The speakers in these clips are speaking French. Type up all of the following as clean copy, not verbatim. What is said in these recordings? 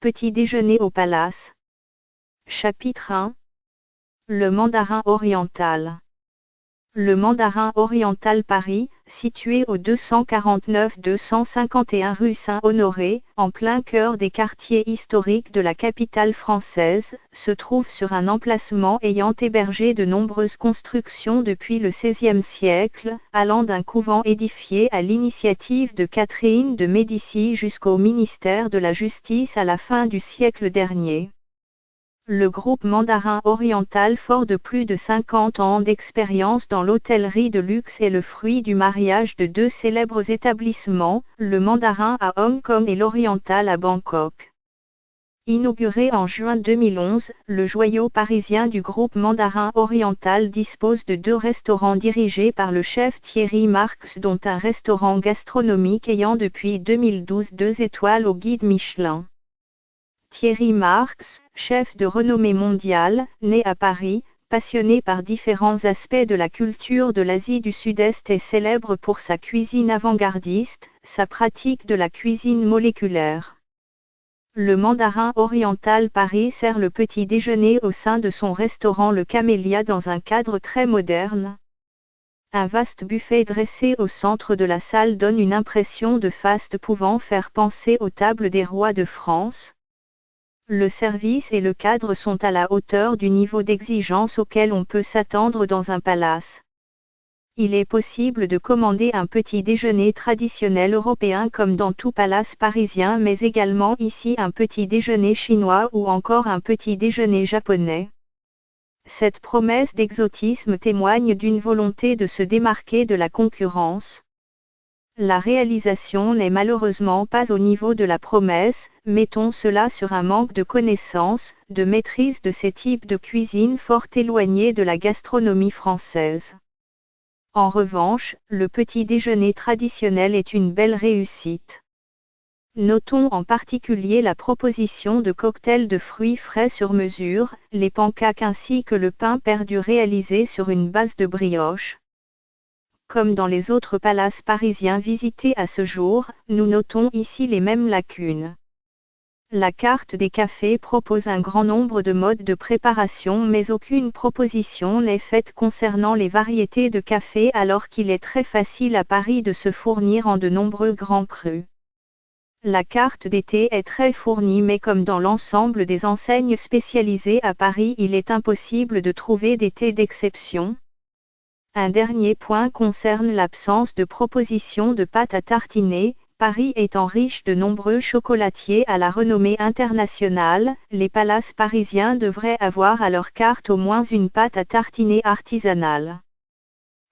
Petit déjeuner au palace. Chapitre 1. Le mandarin oriental. Le mandarin oriental Paris, situé au 249-251 rue Saint-Honoré, en plein cœur des quartiers historiques de la capitale française, se trouve sur un emplacement ayant hébergé de nombreuses constructions depuis le XVIe siècle, allant d'un couvent édifié à l'initiative de Catherine de Médicis jusqu'au ministère de la Justice à la fin du siècle dernier. Le groupe Mandarin Oriental, fort de plus de 50 ans d'expérience dans l'hôtellerie de luxe, est le fruit du mariage de deux célèbres établissements, le Mandarin à Hong Kong et l'Oriental à Bangkok. Inauguré en juin 2011, le joyau parisien du groupe Mandarin Oriental dispose de deux restaurants dirigés par le chef Thierry Marx, dont un restaurant gastronomique ayant depuis 2012 2 étoiles au guide Michelin. Thierry Marx, chef de renommée mondiale, né à Paris, passionné par différents aspects de la culture de l'Asie du Sud-Est, est célèbre pour sa cuisine avant-gardiste, sa pratique de la cuisine moléculaire. Le Mandarin Oriental Paris sert le petit déjeuner au sein de son restaurant Le Camélia dans un cadre très moderne. Un vaste buffet dressé au centre de la salle donne une impression de faste pouvant faire penser aux tables des rois de France. Le service et le cadre sont à la hauteur du niveau d'exigence auquel on peut s'attendre dans un palace. Il est possible de commander un petit déjeuner traditionnel européen comme dans tout palace parisien, mais également ici un petit déjeuner chinois ou encore un petit déjeuner japonais. Cette promesse d'exotisme témoigne d'une volonté de se démarquer de la concurrence. La réalisation n'est malheureusement pas au niveau de la promesse, mettons cela sur un manque de connaissance, de maîtrise de ces types de cuisine fort éloignés de la gastronomie française. En revanche, le petit déjeuner traditionnel est une belle réussite. Notons en particulier la proposition de cocktails de fruits frais sur mesure, les pancakes ainsi que le pain perdu réalisé sur une base de brioche. Comme dans les autres palaces parisiens visités à ce jour, nous notons ici les mêmes lacunes. La carte des cafés propose un grand nombre de modes de préparation, mais aucune proposition n'est faite concernant les variétés de café, alors qu'il est très facile à Paris de se fournir en de nombreux grands crus. La carte des thés est très fournie, mais comme dans l'ensemble des enseignes spécialisées à Paris, il est impossible de trouver des thés d'exception. Un dernier point concerne l'absence de propositions de pâte à tartiner. Paris étant riche de nombreux chocolatiers à la renommée internationale, les palaces parisiens devraient avoir à leur carte au moins une pâte à tartiner artisanale.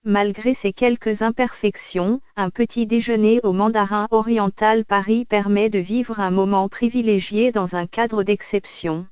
Malgré ces quelques imperfections, un petit déjeuner au Mandarin Oriental Paris permet de vivre un moment privilégié dans un cadre d'exception.